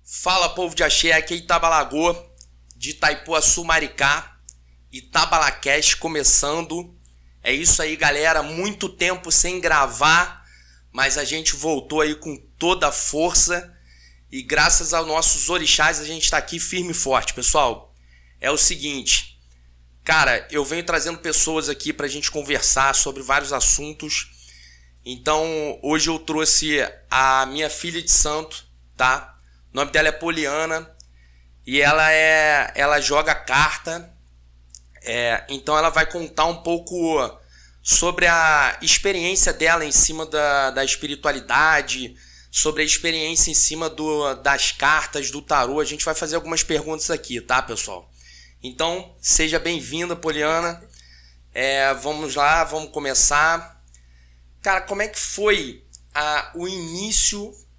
Fala, povo de axé, aqui é Itabalagoa, de Itaipuaçu, Maricá, Itabalacast começando. É isso aí, galera, muito tempo sem gravar, mas a gente voltou aí com toda a força e graças aos nossos orixás a gente tá aqui firme e forte, pessoal. É o seguinte, cara, eu venho trazendo pessoas aqui pra gente conversar sobre vários assuntos. Então, hoje eu trouxe a minha filha de santo, tá? O nome dela é Poliana e ela joga carta. Então ela vai contar um pouco sobre a experiência dela em cima da espiritualidade, sobre a experiência em cima das cartas, do tarô. A gente vai fazer algumas perguntas aqui, tá, pessoal? Então, seja bem-vinda, Poliana. Vamos lá, vamos começar. Cara, como é que foi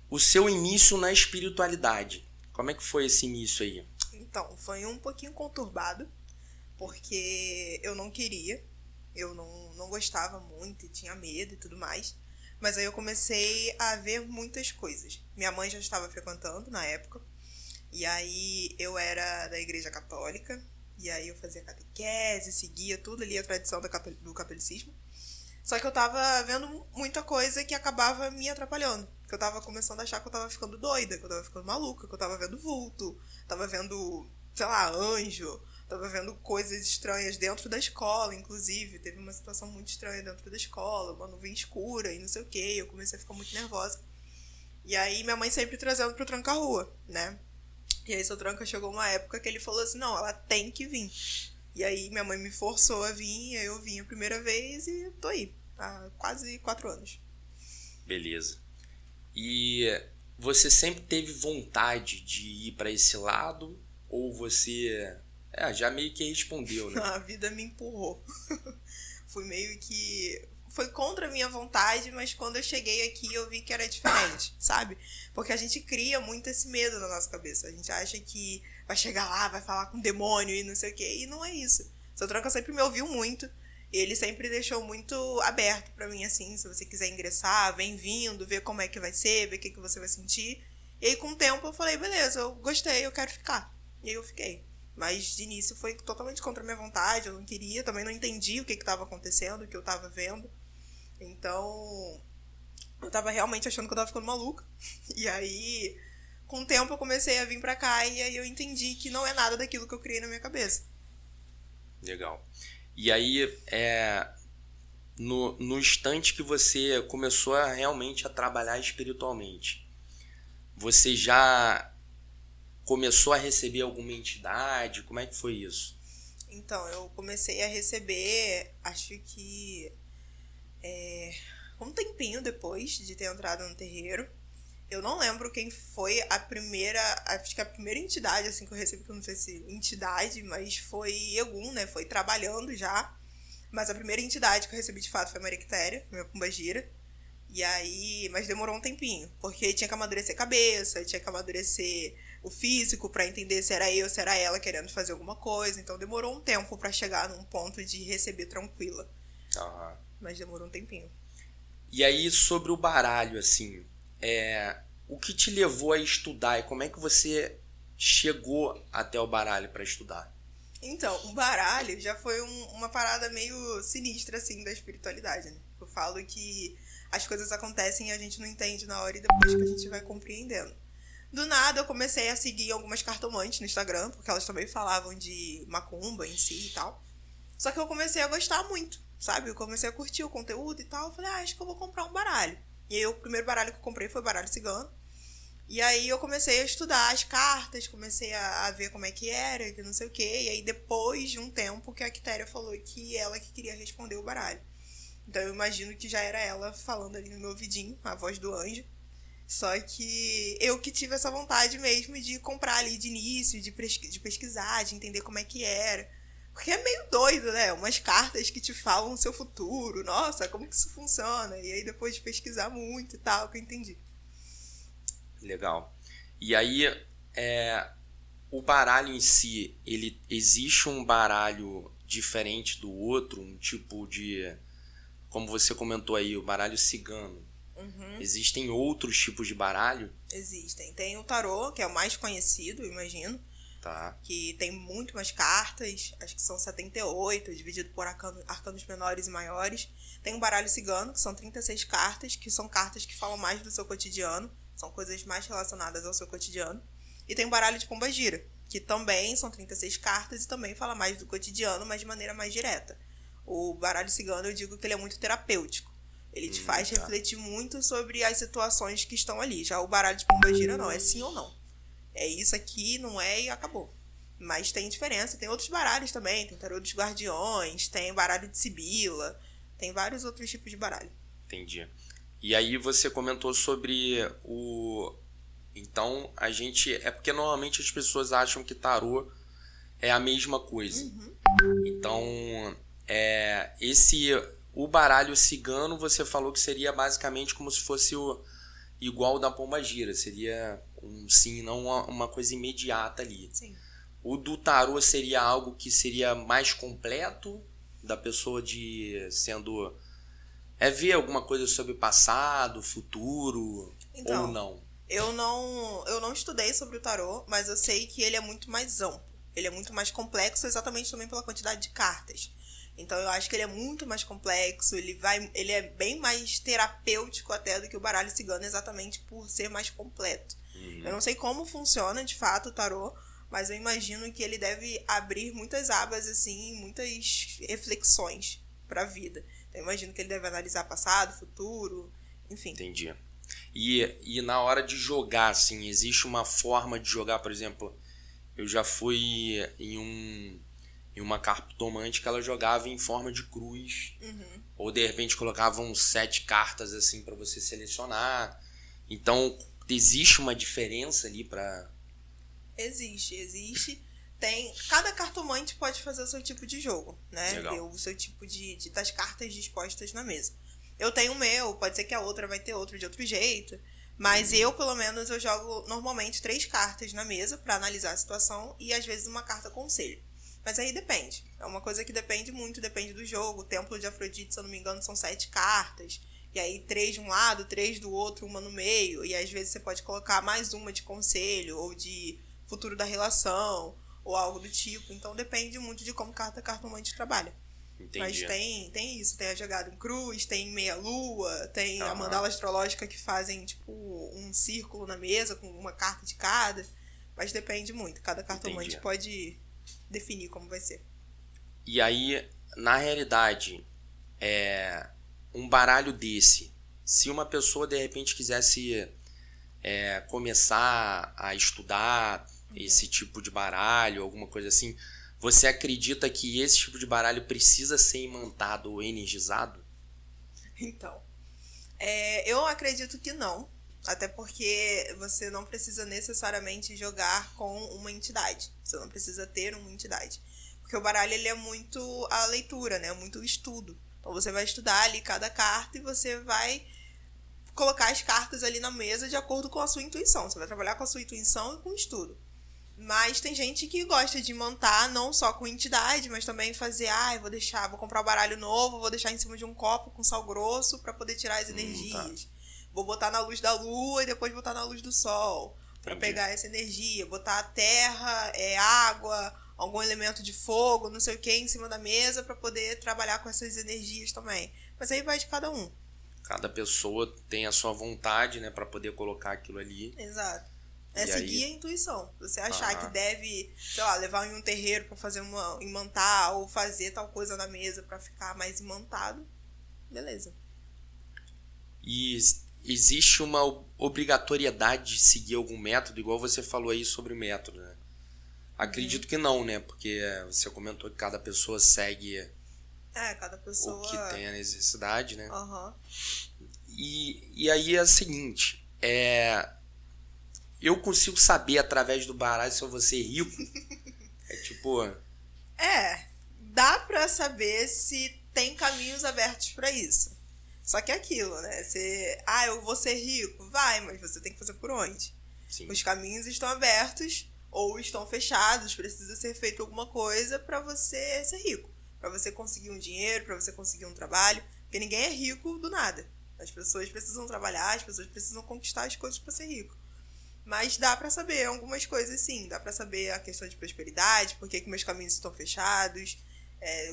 o seu início na espiritualidade? Como é que foi esse início aí? Então, foi um pouquinho conturbado, porque eu não queria, eu não gostava muito e tinha medo e tudo mais. Mas aí eu comecei a ver muitas coisas. Minha mãe já estava frequentando na época, e aí eu era da igreja católica, e aí eu fazia catequese, seguia tudo ali a tradição do catolicismo. Só que eu tava vendo muita coisa que acabava me atrapalhando. Que eu tava começando a achar que eu tava ficando doida, que eu tava ficando maluca, que eu tava vendo vulto, tava vendo, sei lá, anjo, tava vendo coisas estranhas dentro da escola, inclusive. Teve uma situação muito estranha dentro da escola, uma nuvem escura e não sei o que. Eu comecei a ficar muito nervosa. E aí minha mãe sempre trazendo pro tranca-rua, né? E aí seu tranca chegou uma época que ele falou assim, não, ela tem que vir. E aí minha mãe me forçou a vir, e aí eu vim a primeira vez e tô aí, há quase 4 anos. Beleza. E você sempre teve vontade de ir pra esse lado? Ou você... já meio que respondeu, né? A vida me empurrou. Fui meio que... Foi contra a minha vontade, mas quando eu cheguei aqui eu vi que era diferente, sabe? Porque a gente cria muito esse medo na nossa cabeça. A gente acha que vai chegar lá, vai falar com o demônio e não sei o quê. E não é isso. Seu tranca sempre me ouviu muito. Ele sempre deixou muito aberto pra mim, assim, se você quiser ingressar, vem vindo, ver como é que vai ser, ver o que você vai sentir. E aí, com o tempo, eu falei, beleza, eu gostei, eu quero ficar. E aí eu fiquei. Mas, de início, foi totalmente contra a minha vontade, eu não queria, também não entendi o que estava acontecendo, o que eu estava vendo. Então, eu tava realmente achando que eu tava ficando maluca. E aí, com o tempo, eu comecei a vir pra cá e aí eu entendi que não é nada daquilo que eu criei na minha cabeça. Legal. E aí, no instante que você começou realmente a trabalhar espiritualmente, você já começou a receber alguma entidade? Como é que foi isso? Então, eu comecei a receber, acho que um tempinho depois de ter entrado no terreiro. Eu não lembro quem foi a primeira, acho que a primeira entidade assim que eu recebi, que eu não sei se entidade, mas foi Egum, né? Foi trabalhando já. Mas a primeira entidade que eu recebi de fato foi a Maria Quitéria, minha pombagira. E aí, mas demorou um tempinho, porque tinha que amadurecer a cabeça, tinha que amadurecer o físico pra entender se era eu, se era ela querendo fazer alguma coisa. Então demorou um tempo pra chegar num ponto de receber tranquila. Uhum. Mas demorou um tempinho. E aí, sobre o baralho, assim, o que te levou a estudar e como é que você chegou até o baralho para estudar? Então, o baralho já foi uma parada meio sinistra, assim, da espiritualidade, né? Eu falo que as coisas acontecem e a gente não entende na hora e depois que a gente vai compreendendo. Do nada, eu comecei a seguir algumas cartomantes no Instagram, porque elas também falavam de macumba em si e tal. Só que eu comecei a gostar muito, sabe? Eu comecei a curtir o conteúdo e tal. Eu falei, acho que eu vou comprar um baralho. E aí, o primeiro baralho que eu comprei foi o baralho cigano. E aí, eu comecei a estudar as cartas, comecei a ver como é que era, que não sei o quê. E aí, depois de um tempo, que a Quitéria falou que ela que queria responder o baralho. Então, eu imagino que já era ela falando ali no meu ouvidinho, a voz do anjo. Só que eu que tive essa vontade mesmo de comprar ali de início, de pesquisar, de entender como é que era. Porque é meio doido, né? Umas cartas que te falam o seu futuro. Nossa, como que isso funciona? E aí depois de pesquisar muito e tal, que eu entendi. Legal. E aí, o baralho em si, ele existe um baralho diferente do outro? Um tipo de... Como você comentou aí, o baralho cigano. Uhum. Existem outros tipos de baralho? Existem. Tem o tarô, que é o mais conhecido, eu imagino. Tá. Que tem muito mais cartas, acho que são 78, dividido por arcanos menores e maiores. Tem o baralho cigano, que são 36 cartas, que são cartas que falam mais do seu cotidiano, são coisas mais relacionadas ao seu cotidiano. E tem o baralho de pombagira, que também são 36 cartas e também fala mais do cotidiano, mas de maneira mais direta. O baralho cigano, eu digo que ele é muito terapêutico. Ele te faz refletir muito sobre as situações que estão ali. Já o baralho de pombagira não, é sim ou não. É isso aqui, não é, e acabou. Mas tem diferença. Tem outros baralhos também. Tem tarô dos guardiões, tem baralho de sibila, tem vários outros tipos de baralho. Entendi. E aí você comentou sobre o... Então, a gente... É porque normalmente as pessoas acham que tarô é a mesma coisa. Então, o baralho cigano, você falou que seria basicamente como se fosse igual o da pombagira. Seria sim, não uma coisa imediata ali. Sim. O do tarô seria algo que seria mais completo, da pessoa sendo... ver alguma coisa sobre o passado, futuro, então, ou não? Eu não estudei sobre o tarô, mas eu sei que ele é muito mais amplo. Ele é muito mais complexo, exatamente também pela quantidade de cartas. Então eu acho que ele é muito mais complexo, ele é bem mais terapêutico até do que o baralho cigano, exatamente por ser mais completo. Eu não sei como funciona de fato o tarô, mas eu imagino que ele deve abrir muitas abas, assim, muitas reflexões para a vida. Então eu imagino que ele deve analisar passado, futuro, enfim. Entendi. E na hora de jogar, assim, existe uma forma de jogar, por exemplo, eu já fui em uma cartomante que ela jogava em forma de cruz, ou de repente colocavam 7 cartas assim para você selecionar. Então, existe uma diferença ali para... Existe. Cada cartomante pode fazer o seu tipo de jogo, né? Legal. O seu tipo das cartas dispostas na mesa. Eu tenho o meu, pode ser que a outra vai ter outro de outro jeito, mas eu, pelo menos, eu jogo normalmente 3 cartas na mesa para analisar a situação e às vezes uma carta conselho. Mas aí depende. É uma coisa que depende muito, depende do jogo. O Templo de Afrodite, se eu não me engano, são 7 cartas. E aí 3 de um lado, 3 do outro, uma no meio. E às vezes você pode colocar mais uma de conselho ou de futuro da relação ou algo do tipo. Então depende muito de como cada cartomante trabalha. Entendi. Mas tem isso, tem a jogada em cruz, tem meia-lua, tem a mandala astrológica que fazem tipo um círculo na mesa com uma carta de cada. Mas depende muito, cada cartomante pode definir como vai ser. E aí, na realidade, um baralho desse, se uma pessoa de repente quisesse começar a estudar esse tipo de baralho, alguma coisa assim, você acredita que esse tipo de baralho precisa ser imantado ou energizado? Então, eu acredito que não. Até porque você não precisa necessariamente jogar com uma entidade. Você não precisa ter uma entidade. Porque o baralho ele é muito a leitura, né? Muito o estudo. Então você vai estudar ali cada carta e você vai colocar as cartas ali na mesa de acordo com a sua intuição. Você vai trabalhar com a sua intuição e com o estudo. Mas tem gente que gosta de montar não só com entidade, mas também fazer, vou comprar um baralho novo, vou deixar em cima de um copo com sal grosso para poder tirar as energias. Tá. Vou botar na luz da lua e depois botar na luz do sol para pegar essa energia. Botar a terra, água, algum elemento de fogo, não sei o que, em cima da mesa para poder trabalhar com essas energias também. Mas aí vai de cada um. Cada pessoa tem a sua vontade, né, para poder colocar aquilo ali. Exato. Seguir a intuição. Você achar que deve, sei lá, levar em um terreiro para fazer imantar ou fazer tal coisa na mesa para ficar mais imantado, beleza. E existe uma obrigatoriedade de seguir algum método, igual você falou aí sobre o método, né? Acredito que não, né? Porque você comentou que cada pessoa segue cada pessoa... o que tem a necessidade, né? Uhum. E aí é o seguinte, eu consigo saber através do baralho se eu vou ser rico? Dá pra saber se tem caminhos abertos pra isso. Só que é aquilo, né? Eu vou ser rico? Vai, mas você tem que fazer por onde? Sim. Os caminhos estão abertos ou estão fechados, precisa ser feito alguma coisa pra você ser rico. Pra você conseguir um dinheiro, pra você conseguir um trabalho. Porque ninguém é rico do nada. As pessoas precisam trabalhar, as pessoas precisam conquistar as coisas pra ser rico. Mas dá pra saber algumas coisas, sim. Dá pra saber a questão de prosperidade, por que meus caminhos estão fechados,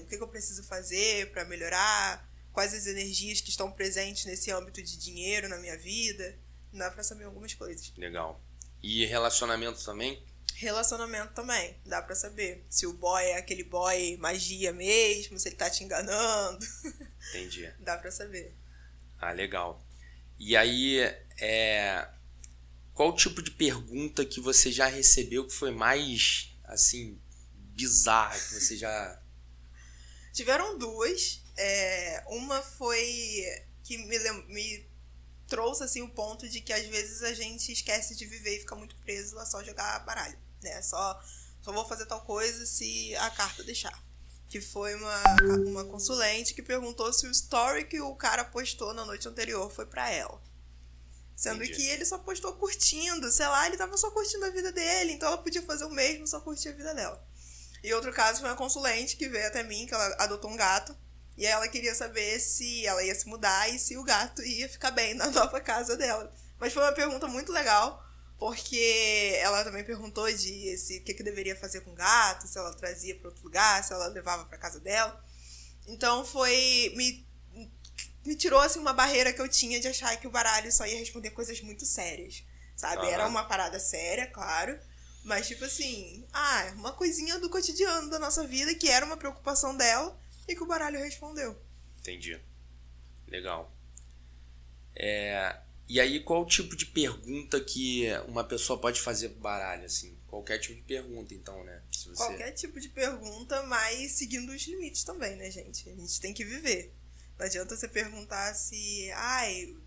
o que eu preciso fazer pra melhorar, quais as energias que estão presentes nesse âmbito de dinheiro na minha vida. Dá pra saber algumas coisas. Legal. E relacionamento também? Relacionamento também. Dá pra saber se o boy é aquele boy magia mesmo, se ele tá te enganando. Entendi. Dá pra saber. Ah, legal. E aí, qual o tipo de pergunta que você já recebeu que foi mais, assim, bizarra, que você já... Tiveram duas. Uma foi que me trouxe, assim, o ponto de que às vezes a gente esquece de viver e fica muito preso a só jogar baralho, né? Só vou fazer tal coisa se a carta deixar. Que foi uma consulente que perguntou se o story que o cara postou na noite anterior foi pra ela. Sendo Entendi. que ele só postou curtindo, sei lá, ele tava só curtindo a vida dele, então ela podia fazer o mesmo, só curtir a vida dela. E outro caso foi uma consulente que veio até mim, que ela adotou um gato, e ela queria saber se ela ia se mudar e se o gato ia ficar bem na nova casa dela. Mas foi uma pergunta muito legal, porque ela também perguntou o que deveria fazer com o gato, se ela trazia para outro lugar, se ela levava para casa dela. Então me tirou, assim, uma barreira que eu tinha de achar que o baralho só ia responder coisas muito sérias, sabe? Era uma parada séria, claro, mas tipo assim, uma coisinha do cotidiano da nossa vida que era uma preocupação dela e que o baralho respondeu. Entendi. Legal. E aí, qual o tipo de pergunta que uma pessoa pode fazer pro baralho, assim? Qualquer tipo de pergunta, então, né? Qualquer tipo de pergunta, mas seguindo os limites também, né, gente? A gente tem que viver. Não adianta você perguntar se...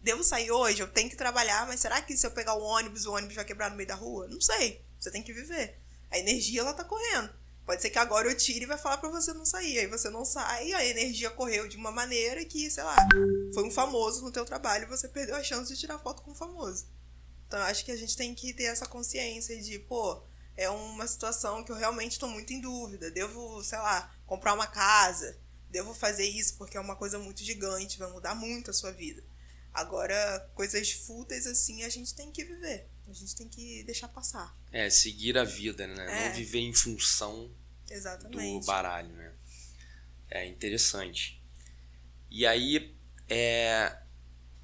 devo sair hoje? Eu tenho que trabalhar, mas será que se eu pegar o ônibus vai quebrar no meio da rua? Não sei. Você tem que viver. A energia, ela tá correndo. Pode ser que agora eu tire e vai falar pra você não sair. Aí você não sai, a energia correu de uma maneira que, sei lá, foi um famoso no teu trabalho e você perdeu a chance de tirar foto com um famoso. Então eu acho que a gente tem que ter essa consciência de, é uma situação que eu realmente tô muito em dúvida. Devo, sei lá, comprar uma casa. Devo fazer isso porque é uma coisa muito gigante, vai mudar muito a sua vida. Agora, coisas fúteis assim, a gente tem que viver. A gente tem que deixar passar. Seguir a vida, né? Não viver em função Exatamente. do baralho, né? É interessante. E aí,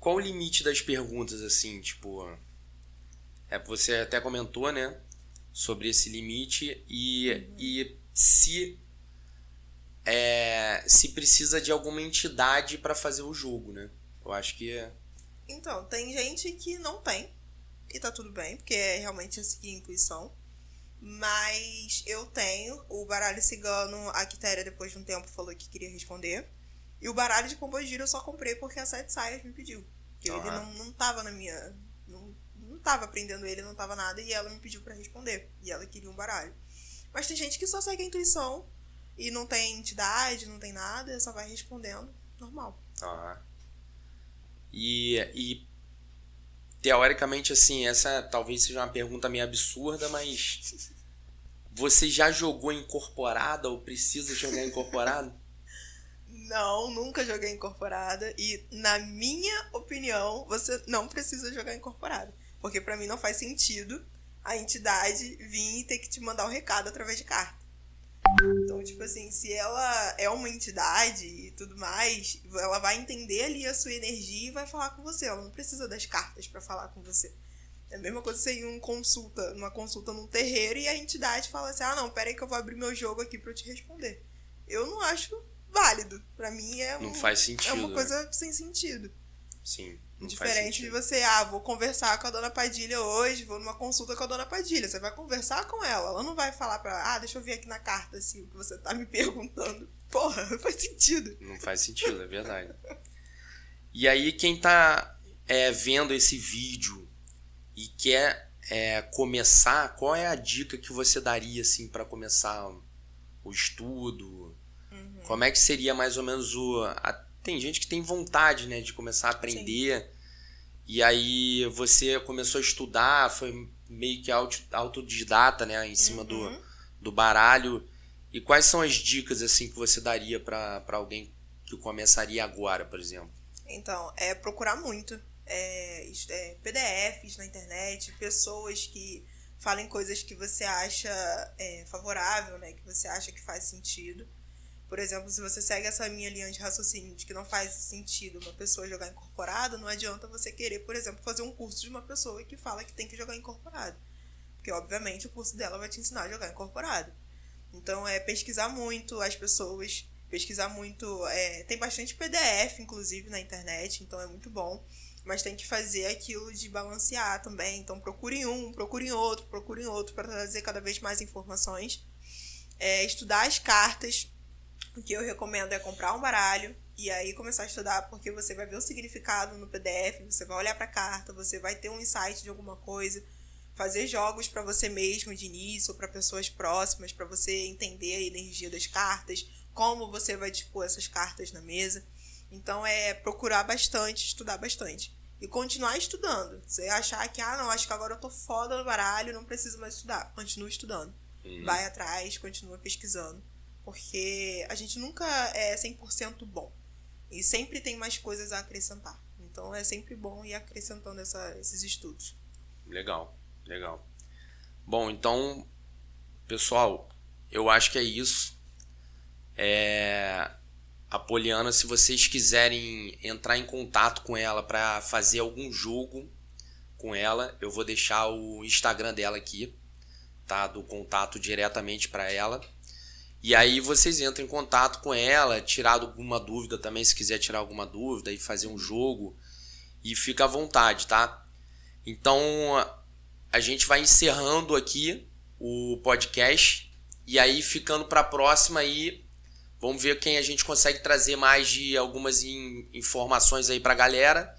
qual o limite das perguntas, assim, tipo... você até comentou, né? Sobre esse limite e se precisa de alguma entidade para fazer o jogo, né? Eu acho que Então, tem gente que não tem, e tá tudo bem, porque é realmente seguir a intuição. Mas eu tenho. O baralho cigano, a Quitéria, depois de um tempo, falou que queria responder. E o baralho de Pombogira eu só comprei porque a Sete Saias me pediu. Porque ele não tava na minha... Não tava aprendendo ele, não tava nada, e ela me pediu pra responder. E ela queria um baralho. Mas tem gente que só segue a intuição e não tem entidade, não tem nada, só vai respondendo normal. E teoricamente, assim, essa talvez seja uma pergunta meio absurda, mas você já jogou incorporada ou precisa jogar incorporada? Não, nunca joguei incorporada. E, na minha opinião, você não precisa jogar incorporada. Porque pra mim não faz sentido a entidade vir e ter que te mandar um recado através de carta. Então, tipo assim, se ela é uma entidade e tudo mais, ela vai entender ali a sua energia e vai falar com você. Ela não precisa das cartas pra falar com você. É a mesma coisa você ir numa consulta num terreiro e a entidade fala assim, não, pera aí que eu vou abrir meu jogo aqui pra eu te responder. Eu não acho válido. Pra mim não faz sentido, é uma coisa sem sentido. Sim. Diferente de você, vou conversar com a dona Padilha hoje, vou numa consulta com a dona Padilha. Você vai conversar com ela. Ela não vai falar deixa eu ver aqui na carta assim, o que você tá me perguntando. Porra, não faz sentido. Não faz sentido, é verdade. E aí, quem tá vendo esse vídeo e quer começar, qual é a dica que você daria, assim, pra começar o estudo? Como é que seria mais ou menos tem gente que tem vontade, né, de começar a aprender. Sim. E aí você começou a estudar, foi meio que autodidata, né, em cima do baralho. E quais são as dicas, assim, que você daria para alguém que começaria agora, por exemplo? Então, procurar muito. PDFs na internet, pessoas que falem coisas que você acha favorável, né? Que você acha que faz sentido. Por exemplo, se você segue essa minha linha de raciocínio de que não faz sentido uma pessoa jogar incorporado, não adianta você querer, por exemplo, fazer um curso de uma pessoa que fala que tem que jogar incorporado. Porque, obviamente, o curso dela vai te ensinar a jogar incorporado. Então, pesquisar muito as pessoas, pesquisar muito... tem bastante PDF, inclusive, na internet, então é muito bom. Mas tem que fazer aquilo de balancear também. Então, procure outro, para trazer cada vez mais informações. Estudar as cartas. O que eu recomendo é comprar um baralho e aí começar a estudar, porque você vai ver o significado no PDF, você vai olhar para a carta, você vai ter um insight de alguma coisa, fazer jogos para você mesmo de início, ou para pessoas próximas, para você entender a energia das cartas, como você vai dispor essas cartas na mesa. Então, procurar bastante, estudar bastante. E continuar estudando. Você achar que, não, acho que agora eu tô foda no baralho, não preciso mais estudar. Continua estudando. Vai atrás, continua pesquisando. Porque a gente nunca é 100% bom. E sempre tem mais coisas a acrescentar. Então é sempre bom ir acrescentando esses estudos. Legal. Bom, então, pessoal, eu acho que é isso. A Poliana, se vocês quiserem entrar em contato com ela para fazer algum jogo com ela, eu vou deixar o Instagram dela aqui, tá? Do contato diretamente para ela. E aí vocês entram em contato com ela, tirar alguma dúvida também, se quiser tirar alguma dúvida e fazer um jogo, e fica à vontade, tá? Então, a gente vai encerrando aqui o podcast, e aí ficando para a próxima aí, vamos ver quem a gente consegue trazer mais de algumas informações aí pra galera.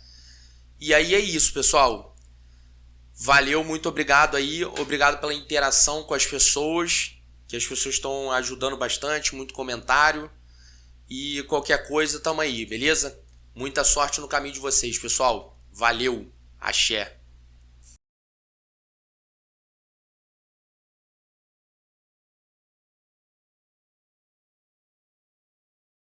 E aí é isso, pessoal. Valeu, muito obrigado aí, obrigado pela interação com as pessoas, que as pessoas estão ajudando bastante, muito comentário. E qualquer coisa, tamo aí, beleza? Muita sorte no caminho de vocês, pessoal. Valeu, axé.